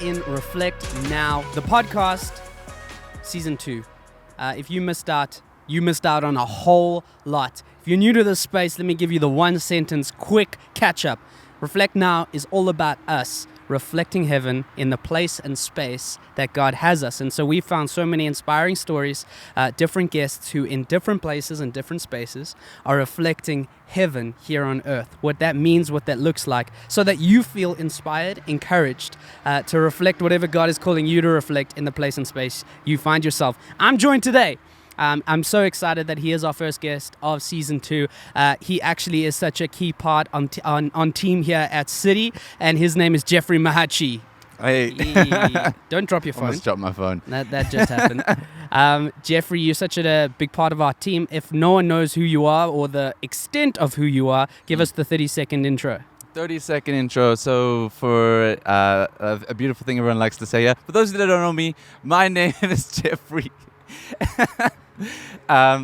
in Reflect Now, the podcast, Season 2. If you missed out on a whole lot. If you're new to this space, let me give you the one sentence quick catch-up. Reflect Now is all about us reflecting heaven in the place and space that God has us. And so we found so many inspiring stories, different guests who in different places and different spaces are reflecting heaven here on earth, what that means, what that looks like, so that you feel inspired, encouraged to reflect whatever God is calling you to reflect in the place and space you find yourself. I'm joined today. I'm so excited that he is our first guest of Season 2. He actually is such a key part on team here at City, and his name is Jeffrey Mahachi. Hey. Don't drop your phone. Almost dropped my phone. That just happened. Jeffrey, you're such a big part of our team. If no one knows who you are or the extent of who you are, give us the 30-second intro. 30-second intro. So for a beautiful thing everyone likes to say, yeah. For those that don't know me, my name is Jeffrey.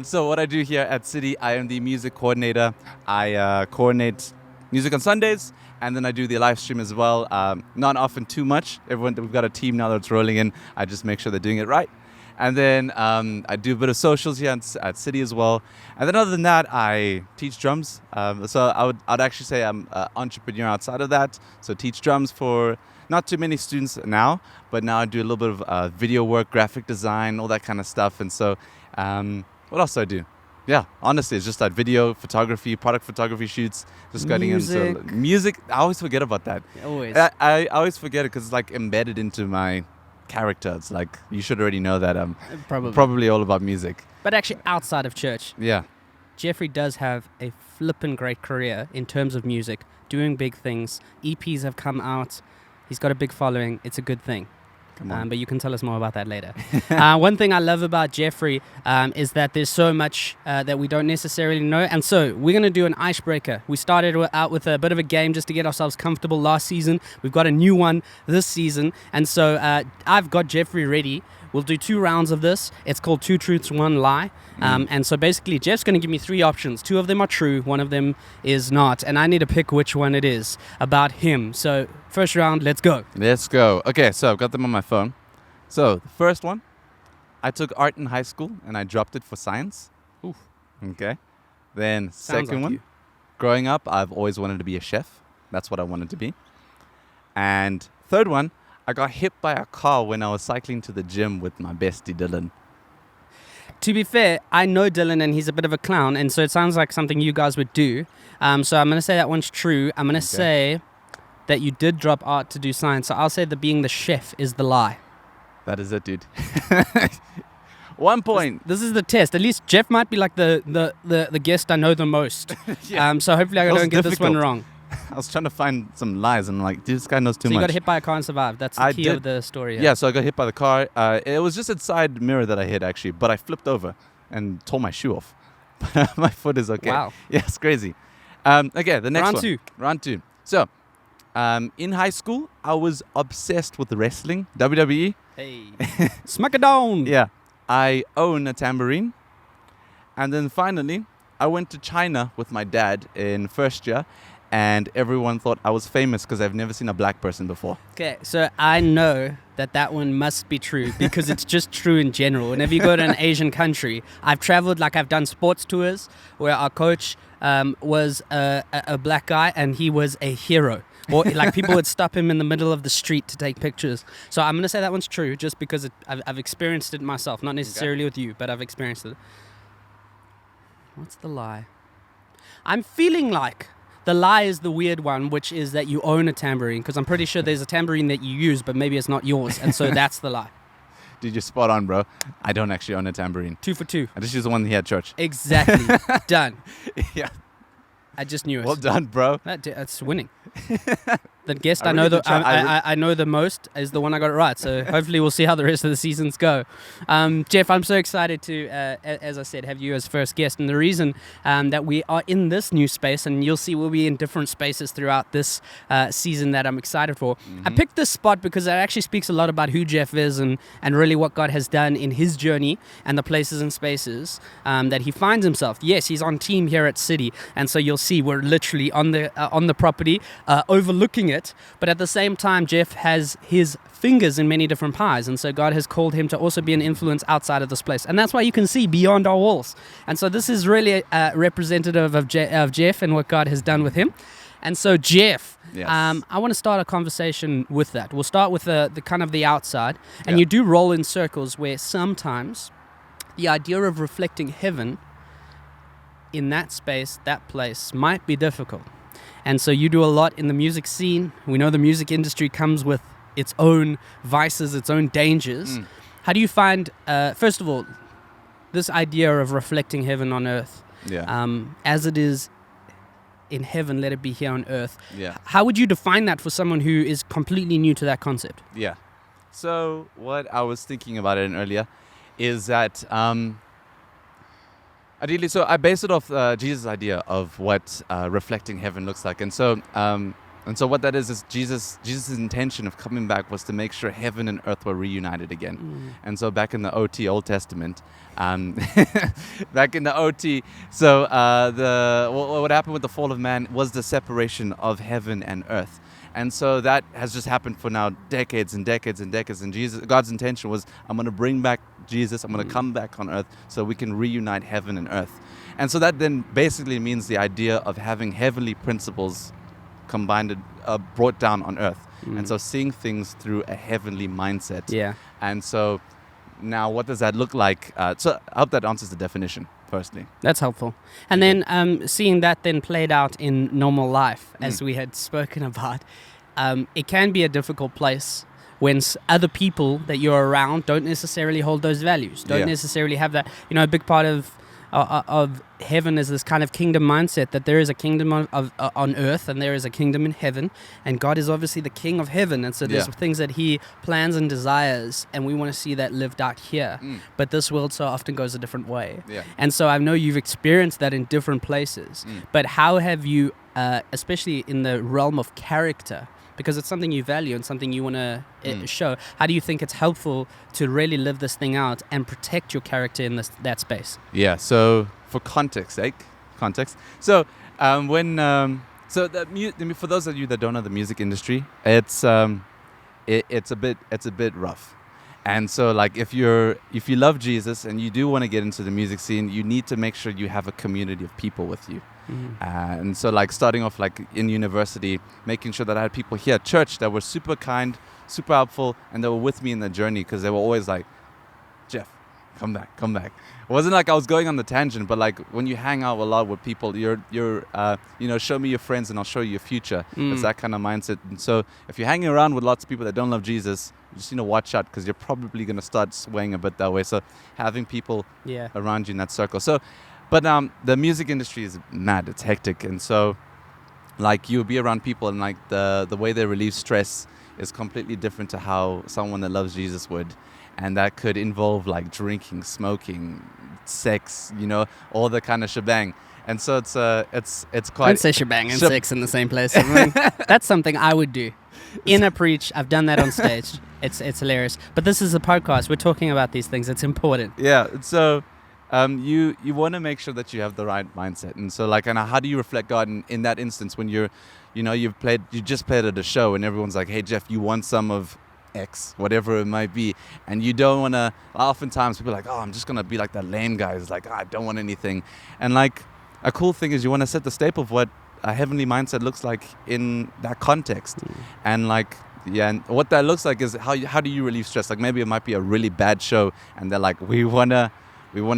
So what I do here at City, I am the music coordinator. I coordinate music on Sundays, and then I do the live stream as well. Not often too much. We've got a team now that's rolling in. I just make sure they're doing it right. And then I do a bit of socials here at City as well. And then other than that, I teach drums. So I'd actually say I'm an entrepreneur outside of that. So teach drums for not too many students now, but now I do a little bit of video work, graphic design, all that kind of stuff. And so what else do I do? Yeah, honestly, it's just that video photography, product photography shoots, just getting into music. I always forget about that. Always. I always forget it because it's like embedded into my character. It's like, you should already know that I'm probably all about music. But actually outside of church, yeah, Jeffrey does have a flippin' great career in terms of music, doing big things. EPs have come out. He's got a big following. It's a good thing. But you can tell us more about that later. One thing I love about Jeffrey is that there's so much that we don't necessarily know. And so we're going to do an icebreaker. We started out with a bit of a game just to get ourselves comfortable last season. We've got a new one this season. And so I've got Jeffrey ready. We'll do 2 rounds of this. It's called 2 Truths, 1 Lie. And so basically, Jeff's going to give me 3 options. 2 of them are true. 1 of them is not. And I need to pick which one it is about him. So first round, let's go. Let's go. Okay, so I've got them on my phone. So the first one, I took art in high school and I dropped it for science. Oof. Okay. Then Sounds second like one, you. Growing up, I've always wanted to be a chef. That's what I wanted to be. And third one, I got hit by a car when I was cycling to the gym with my bestie Dylan. To be fair, I know Dylan and he's a bit of a clown, and so it sounds like something you guys would do. So I'm going to say that one's true. I'm going to say that you did drop art to do science. So I'll say that being the chef is the lie. That is it, dude. 1 point. This is the test. At least Jeff might be like the guest I know the most. Yeah. So hopefully I don't get this one wrong. I was trying to find some lies and I'm like, dude, this guy knows too much. So you got hit by a car and survived. That's the key of the story. Yeah, so I got hit by the car. It was just a side mirror that I hit, actually. But I flipped over and tore my shoe off. But my foot is okay. Wow. Yeah, it's crazy. Okay, the next Round one. 2. Round 2. So, in high school, I was obsessed with wrestling, WWE. Hey. Smack it down. Yeah. I own a tambourine. And then finally, I went to China with my dad in first year. And everyone thought I was famous because I've never seen a black person before. Okay, so I know that one must be true because it's just true in general. Whenever you go to an Asian country, I've traveled, I've done sports tours where our coach was a black guy and he was a hero. Or people would stop him in the middle of the street to take pictures. So I'm going to say that one's true just because I've experienced it myself. Not necessarily with you, but I've experienced it. What's the lie? I'm feeling like the lie is the weird one, which is that you own a tambourine, because I'm pretty sure there's a tambourine that you use, but maybe it's not yours, and so that's the lie. Dude, you're spot on, bro. I don't actually own a tambourine. 2 for 2. I just use the one here at church. Exactly. Done. Yeah. I just knew it. Well done, bro. That's winning. The guest I know the most is the one I got it right. So hopefully we'll see how the rest of the seasons go. Jeff, I'm so excited to, as I said, have you as first guest. And the reason that we are in this new space, and you'll see we'll be in different spaces throughout this season that I'm excited for. Mm-hmm. I picked this spot because it actually speaks a lot about who Jeff is and really what God has done in his journey and the places and spaces that he finds himself. Yes, he's on team here at City. And so you'll see we're literally on the property overlooking it, but at the same time, Jeff has his fingers in many different pies, and so God has called him to also be an influence outside of this place, and that's why you can see beyond our walls. And so this is really representative of Jeff and what God has done with him. And so Jeff, Yes. I want to start a conversation with that. We'll start with the kind of the outside, and Yeah. you do roll in circles where sometimes the idea of reflecting heaven in that space, that place, might be difficult. And so you do a lot in the music scene. We know the music industry comes with its own vices, its own dangers. How do you find, first of all, this idea of reflecting heaven on earth? Yeah. As it is in heaven, let it be here on earth. Yeah. How would you define that for someone who is completely new to that concept? Yeah. So what I was thinking about it earlier is that ideally, so I based it off Jesus' idea of what reflecting heaven looks like, and so what that is Jesus' intention of coming back was to make sure heaven and earth were reunited again. And so back in the OT, Old Testament, back in the OT, so what happened with the fall of man was the separation of heaven and earth. And so that has just happened for now decades and decades and decades. And God's intention was, I'm going to bring back Jesus. I'm going to come back on earth so we can reunite heaven and earth. And so that then basically means the idea of having heavenly principles combined, brought down on earth. And so seeing things through a heavenly mindset. Yeah. And so now what does that look like? So I hope that answers the definition, firstly. That's helpful. And then seeing that then played out in normal life, as we had spoken about, it can be a difficult place when other people that you're around don't necessarily hold those values, don't necessarily have that. You know, a big part of heaven is this kind of kingdom mindset, that there is a kingdom on earth and there is a kingdom in heaven, and God is obviously the king of heaven, and so there's things that he plans and desires, and we want to see that lived out here. But this world so often goes a different way. And so I know you've experienced that in different places, but how have you, especially in the realm of character, because it's something you value and something you want to show, how do you think it's helpful to really live this thing out and protect your character in that space? Yeah, so for context sake, so for those of you that don't know the music industry, it's a bit rough. And so like if you love Jesus and you do want to get into the music scene, you need to make sure you have a community of people with you. And so like starting off like in university, making sure that I had people here at church that were super kind, super helpful, and they were with me in the journey, because they were always like, Jeff, come back. It wasn't like I was going on the tangent, but like when you hang out a lot with people, you're show me your friends and I'll show you your future. It's that kind of mindset. And so if you're hanging around with lots of people that don't love Jesus, you just need to watch out, because you're probably going to start swaying a bit that way. So having people around you in that circle. So, but the music industry is mad. It's hectic. And so like you'll be around people, and like the way they relieve stress is completely different to how someone that loves Jesus would. And that could involve like drinking, smoking, sex, all the kind of shebang. And so it's quite... Don't say shebang and sex in the same place. I mean, that's something I would do. In a preach, I've done that on stage. It's hilarious. But this is a podcast. We're talking about these things. It's important. Yeah. So you want to make sure that you have the right mindset. And so like, and how do you reflect God in that instance when you just played at a show and everyone's like, hey, Jeff, you want some of X, whatever it might be, and you don't want to. Oftentimes people are like, oh, I'm just gonna be like that lame guy who's like, I don't want anything. And like a cool thing is you want to set the staple of what a heavenly mindset looks like in that context. And like and what that looks like is how do you relieve stress. Like maybe it might be a really bad show and they're like, we wanna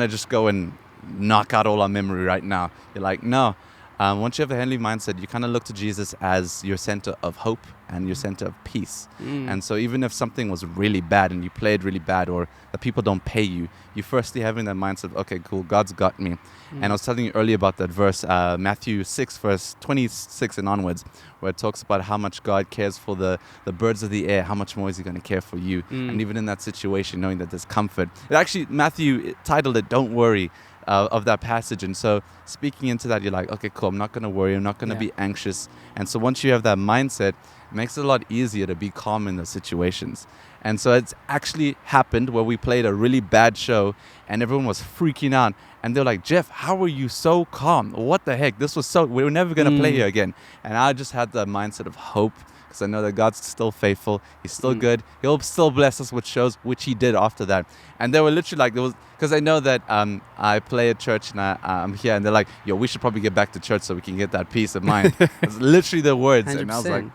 just go and knock out all our memory right now. You're like, no. Once you have a heavenly mindset, you kind of look to Jesus as your center of hope and your center of peace. And so even if something was really bad and you played really bad, or the people don't pay you, you firstly having that mindset of, okay, cool, God's got me. And I was telling you earlier about that verse, Matthew 6, verse 26 and onwards, where it talks about how much God cares for the birds of the air, how much more is he going to care for you. And even in that situation, knowing that there's comfort. Actually, Matthew titled it, Don't Worry, of that passage. And so speaking into that, you're like, okay, cool, I'm not going to worry, I'm not going to be anxious. And so once you have that mindset, it makes it a lot easier to be calm in those situations. And so it's actually happened where we played a really bad show and everyone was freaking out, and they're like, Jeff, how were you so calm? What the heck? This was we're never going to play here again. And I just had the mindset of hope, because I know that God's still faithful. He's still good. He'll still bless us with shows, which he did after that. And they were literally like, because I know that I play at church and I'm here, and they're like, yo, we should probably get back to church so we can get that peace of mind. It's literally the words. 100%. And I was like,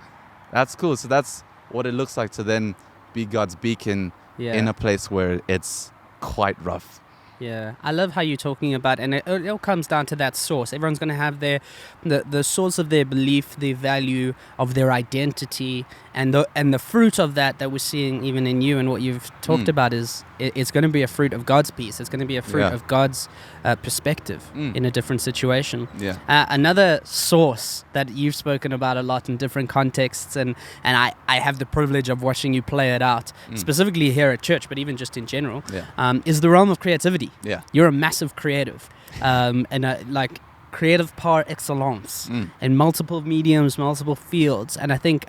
that's cool. So that's what it looks like to then be God's beacon in a place where it's quite rough. Yeah, I love how you're talking about, and it all comes down to that source. Everyone's going to have the source of their belief, their value, of their identity, and the fruit of that we're seeing even in you and what you've talked about is it's going to be a fruit of God's peace. It's going to be a fruit of God's perspective in a different situation. Yeah. Another source that you've spoken about a lot in different contexts, and I have the privilege of watching you play it out, specifically here at church, but even just in general, is the realm of creativity. Yeah. You're a massive creative, and like creative par excellence in multiple mediums, multiple fields. And I think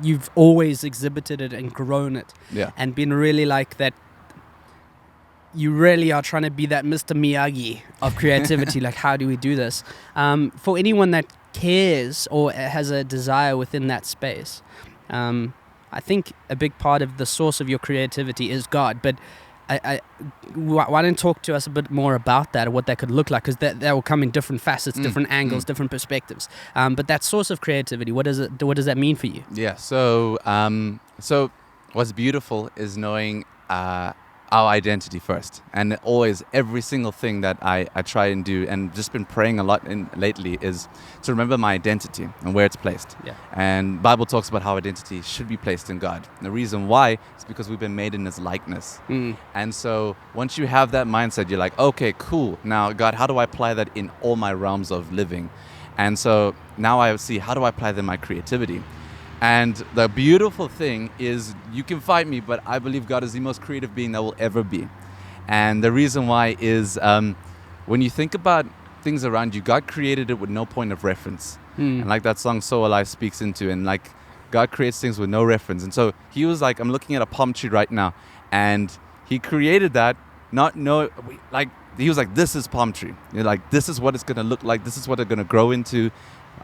you've always exhibited it and grown it and been really like that. You really are trying to be that Mr. Miyagi of creativity. Like, how do we do this? For anyone that cares or has a desire within that space, I think a big part of the source of your creativity is God. But why don't you talk to us a bit more about that, or what that could look like? Because that will come in different facets, different angles, different perspectives. But that source of creativity, what does that mean for you? Yeah. So what's beautiful is knowing our identity first, and always every single thing that I try and do, and just been praying a lot lately, is to remember my identity and where it's placed. And Bible talks about how identity should be placed in God. And the reason why is because we've been made in his likeness. And so once you have that mindset, you're like, okay, cool, now God, how do I apply that in all my realms of living? And so now I see, how do I apply that in my creativity? And the beautiful thing is, you can fight me, but I believe God is the most creative being that will ever be. And the reason why is when you think about things around you, God created it with no point of reference. And like that song So Alive speaks into, and like God creates things with no reference. And so he was like, I'm looking at a palm tree right now, and he created that, he was like, this is palm tree. You're like, this is what it's going to look like. This is what it's going to grow into.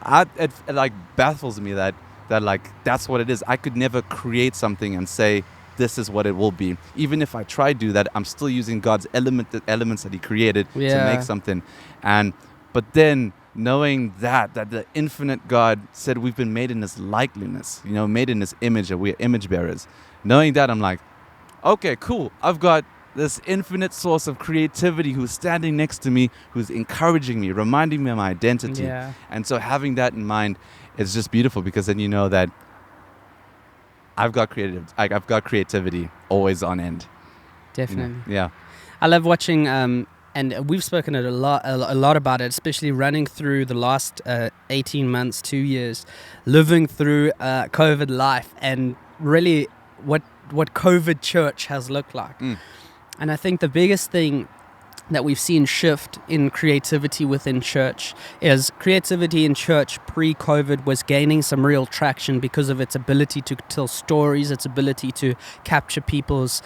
It like baffles me that like that's what it is. I could never create something and say this is what it will be. Even if I try to do that, I'm still using God's elements that he created to make something. But then knowing that the infinite God said we've been made in his likeness, made in his image, and we're image bearers. Knowing that, I'm like, okay, cool. I've got this infinite source of creativity who's standing next to me, who's encouraging me, reminding me of my identity. And so having that in mind, it's just beautiful, because then you know that I've got creativity always on end. Definitely. Yeah. I love watching, and we've spoken a lot about it, especially running through the last 18 months, 2 years, living through COVID life, and really what COVID church has looked like. And I think the biggest thing that we've seen shift in creativity within church is creativity in church pre-COVID was gaining some real traction because of its ability to tell stories, its ability to capture people's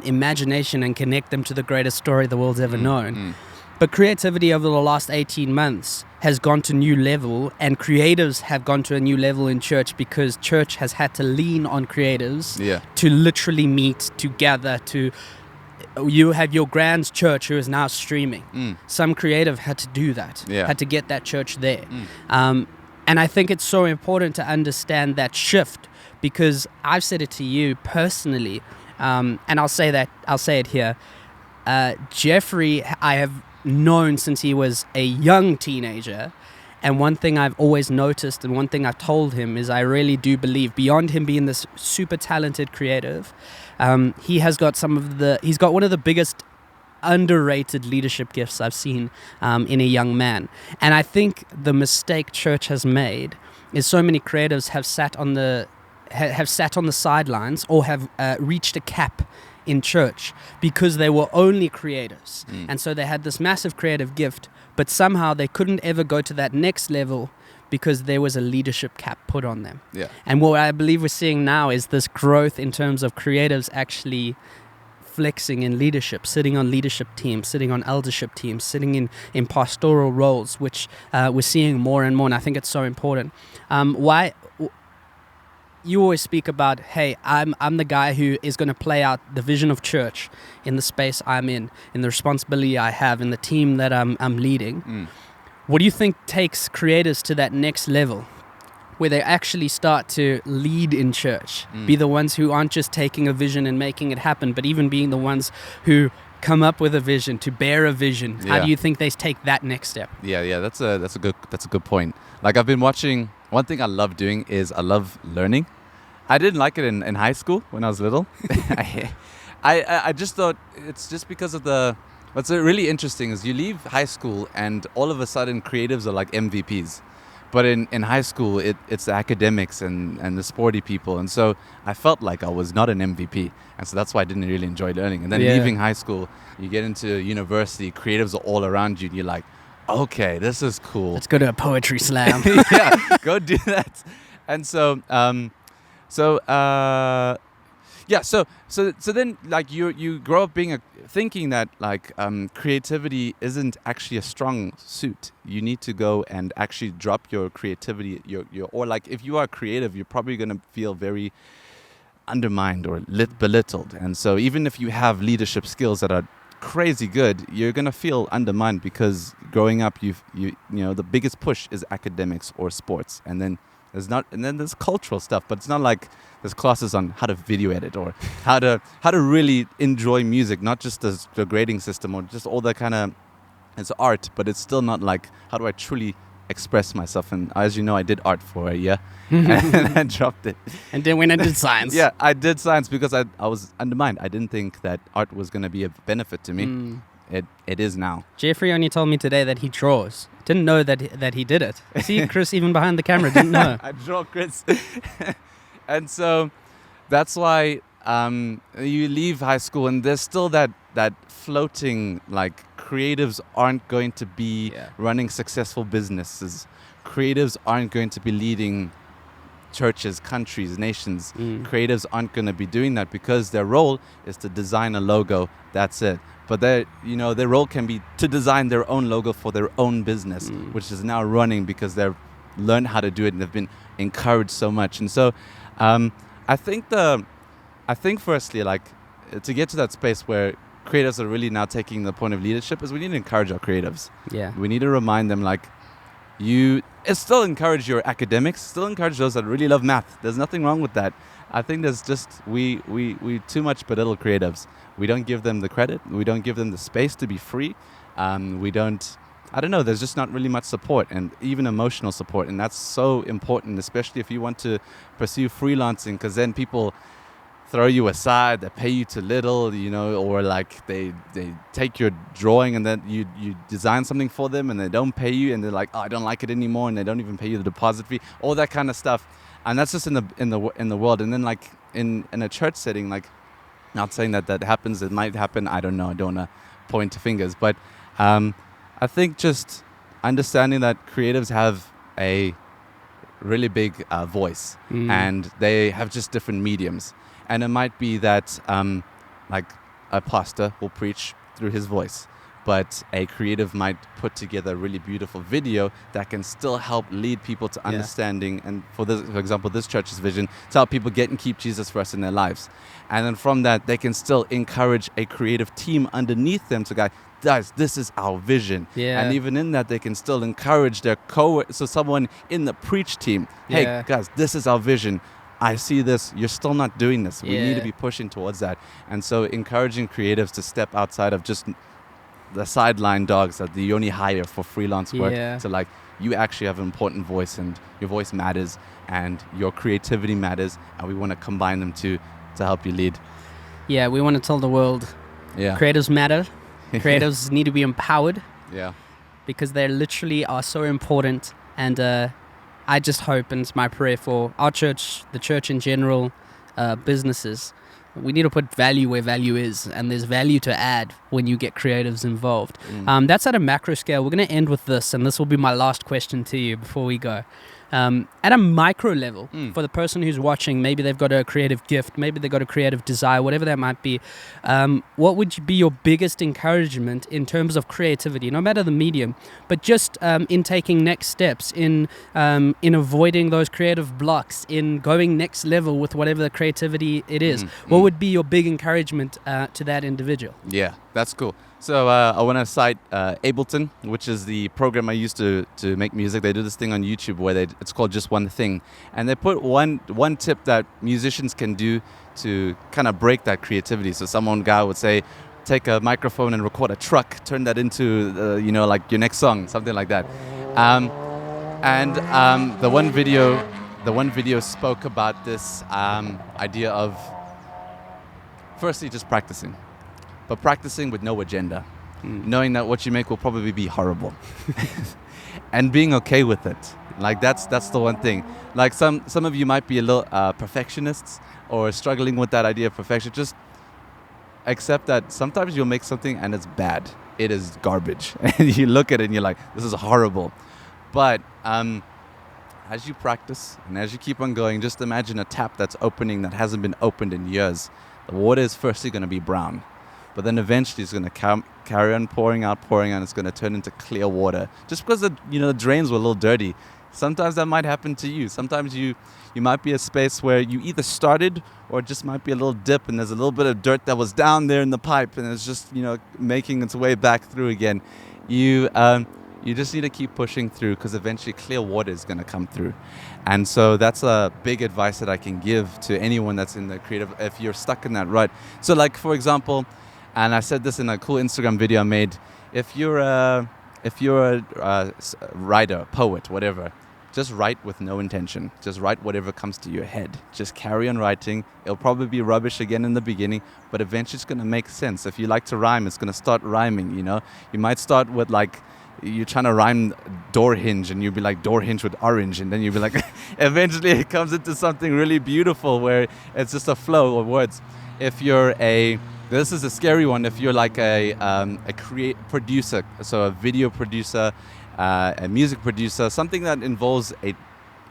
imagination and connect them to the greatest story the world's ever known. But creativity over the last 18 months has gone to a new level, and creatives have gone to a new level in church because church has had to lean on creatives to literally meet, to gather, to... You have your grand church who is now streaming. Some creative had to do that, had to get that church there. And I think it's so important to understand that shift, because I've said it to you personally, and I'll say it here. Jeffrey, I have known since he was a young teenager. And one thing I've always noticed, and one thing I've told him, is I really do believe, beyond him being this super talented creative, he's got one of the biggest underrated leadership gifts I've seen in a young man. And I think the mistake church has made is so many creatives have sat on the sidelines, or have reached a cap in church because they were only creators. And so they had this massive creative gift, but somehow they couldn't ever go to that next level because there was a leadership cap put on them. And what I believe we're seeing now is this growth in terms of creatives actually flexing in leadership, sitting on leadership teams, sitting on eldership teams, sitting in pastoral roles, which we're seeing more and more, and I think it's so important. you always speak about, hey, I'm the guy who is going to play out the vision of church in the space I'm in the responsibility I have, in the team that I'm leading. What do you think takes creators to that next level, where they actually start to lead in church, be the ones who aren't just taking a vision and making it happen, but even being the ones who come up with a vision, to bear a vision? How do you think they take that next step? Yeah, that's a good point. Like, I've been watching. One thing I love doing is I love learning. I didn't like it in high school when I was little. I just thought it's just because of what's really interesting is you leave high school and all of a sudden creatives are like MVPs. But in high school, it's the academics and the sporty people. And so I felt like I was not an MVP. And so that's why I didn't really enjoy learning. And then leaving high school, you get into university, creatives are all around you. And you're like, okay, this is cool. Let's go to a poetry slam. Yeah, go do that. And so then like you grow up thinking that like creativity isn't actually a strong suit. You need to go and actually drop your creativity. Or like if you are creative, you're probably going to feel very undermined or belittled. And so even if you have leadership skills that are crazy good, you're going to feel undermined because growing up you know the biggest push is academics or sports, and then there's cultural stuff, but it's not like there's classes on how to video edit or how to really enjoy music, not just the grading system or just all that kind of, it's art, but it's still not like how do I truly express myself. And as you know, I did art for a year and I dropped it. And then when I did science. Yeah, I did science because I was undermined. I didn't think that art was going to be a benefit to me. It is now. Jeffrey only told me today that he draws. Didn't know that he did it. See, Chris, even behind the camera, didn't know. I draw, Chris. And so that's why you leave high school and there's still that floating, like, creatives aren't going to be running successful businesses. Creatives aren't going to be leading churches, countries, nations. Creatives aren't going to be doing that because their role is to design a logo. That's it. But their role can be to design their own logo for their own business, which is now running because they've learned how to do it and they've been encouraged so much. And so, I think firstly, like, to get to that space where creatives are really now taking the point of leadership, is we need to encourage our creatives. Yeah. We need to remind them, like, still encourage your academics, still encourage those that really love math. There's nothing wrong with that. I think there's just, we too much belittle creatives. We don't give them the credit. We don't give them the space to be free. There's just not really much support, and even emotional support. And that's so important, especially if you want to pursue freelancing, because then people throw you aside, they pay you too little, or like they take your drawing and then you design something for them and they don't pay you and they're like, oh, I don't like it anymore, and they don't even pay you the deposit fee, all that kind of stuff. And that's just in the world. And then like in a church setting, like, not saying that happens, it might happen, I don't know, I don't want to point fingers, but I think just understanding that creatives have a really big voice and they have just different mediums. And it might be that like a pastor will preach through his voice, but a creative might put together a really beautiful video that can still help lead people to understanding. And for example, this church's vision, to help people get and keep Jesus first in their lives. And then from that, they can still encourage a creative team underneath them to go, guys, this is our vision. Yeah. And even in that, they can still encourage their so someone in the preach team, hey, guys, this is our vision. I see this, you're still not doing this. We need to be pushing towards that. And so encouraging creatives to step outside of just the sideline dogs that you only hire for freelance work to, like, you actually have an important voice and your voice matters and your creativity matters, and we want to combine them to help you lead. Yeah, we want to tell the world creatives matter. Creatives need to be empowered. Yeah. Because they literally are so important. And I just hope, and it's my prayer for our church, the church in general, businesses, we need to put value where value is, and there's value to add when you get creatives involved. That's at a macro scale. We're going to end with this, and this will be my last question to you before we go. at a micro level for the person who's watching. Maybe they've got a creative gift, maybe they've got a creative desire, whatever that might be. What would be your biggest encouragement in terms of creativity, no matter the medium, but just in taking next steps, in avoiding those creative blocks, in going next level with whatever the creativity it is? What would be your big encouragement to that individual? Yeah, that's cool. So I want to cite Ableton, which is the program I used to make music. They do this thing on YouTube where it's called Just One Thing. And they put one tip that musicians can do to kind of break that creativity. So guy would say, take a microphone and record a truck, turn that into, like your next song, something like that. The one video spoke about this idea of firstly just practicing. But practicing with no agenda, knowing that what you make will probably be horrible, and being okay with it. Like that's the one thing. Like some of you might be a little perfectionists or struggling with that idea of perfection. Just accept that sometimes you'll make something and it's bad. It is garbage, and you look at it and you're like, this is horrible. But as you practice and as you keep on going, just imagine a tap that's opening that hasn't been opened in years. The water is firstly going to be brown. But then eventually it's going to carry on pouring out. It's going to turn into clear water. Just because the drains were a little dirty. Sometimes that might happen to you. Sometimes you might be a space where you either started or it just might be a little dip and there's a little bit of dirt that was down there in the pipe and it's just making its way back through again. You just need to keep pushing through because eventually clear water is going to come through. And so that's a big advice that I can give to anyone that's in the creative, if you're stuck in that rut. So like, for example, and I said this in a cool Instagram video I made, if you're a writer, poet, whatever, just write with no intention. Just write whatever comes to your head. Just carry on writing. It'll probably be rubbish again in the beginning, but eventually it's going to make sense. If you like to rhyme, it's going to start rhyming, You might start with you're trying to rhyme door hinge and you'll be like door hinge with orange, and then you'll be like eventually it comes into something really beautiful where it's just a flow of words. If you're this is a scary one, if you're like a producer, so a video producer, a music producer, something that involves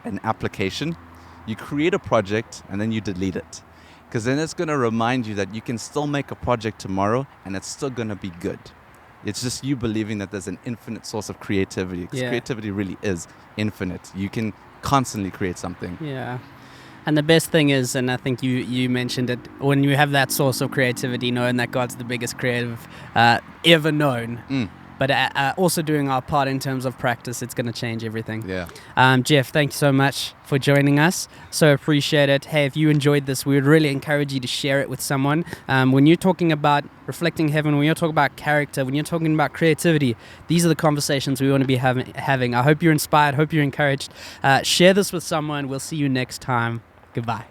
an application, you create a project and then you delete it. Because then it's going to remind you that you can still make a project tomorrow and it's still going to be good. It's just you believing that there's an infinite source of creativity. Because creativity really is infinite. You can constantly create something. Yeah. And the best thing is, and I think you mentioned it, when you have that source of creativity, knowing that God's the biggest creative ever known, but also doing our part in terms of practice, it's going to change everything. Yeah. Jeff, thank you so much for joining us. So appreciate it. Hey, if you enjoyed this, we would really encourage you to share it with someone. When you're talking about reflecting heaven, when you're talking about character, when you're talking about creativity, these are the conversations we want to be having. I hope you're inspired. Hope you're encouraged. Share this with someone. We'll see you next time. Goodbye.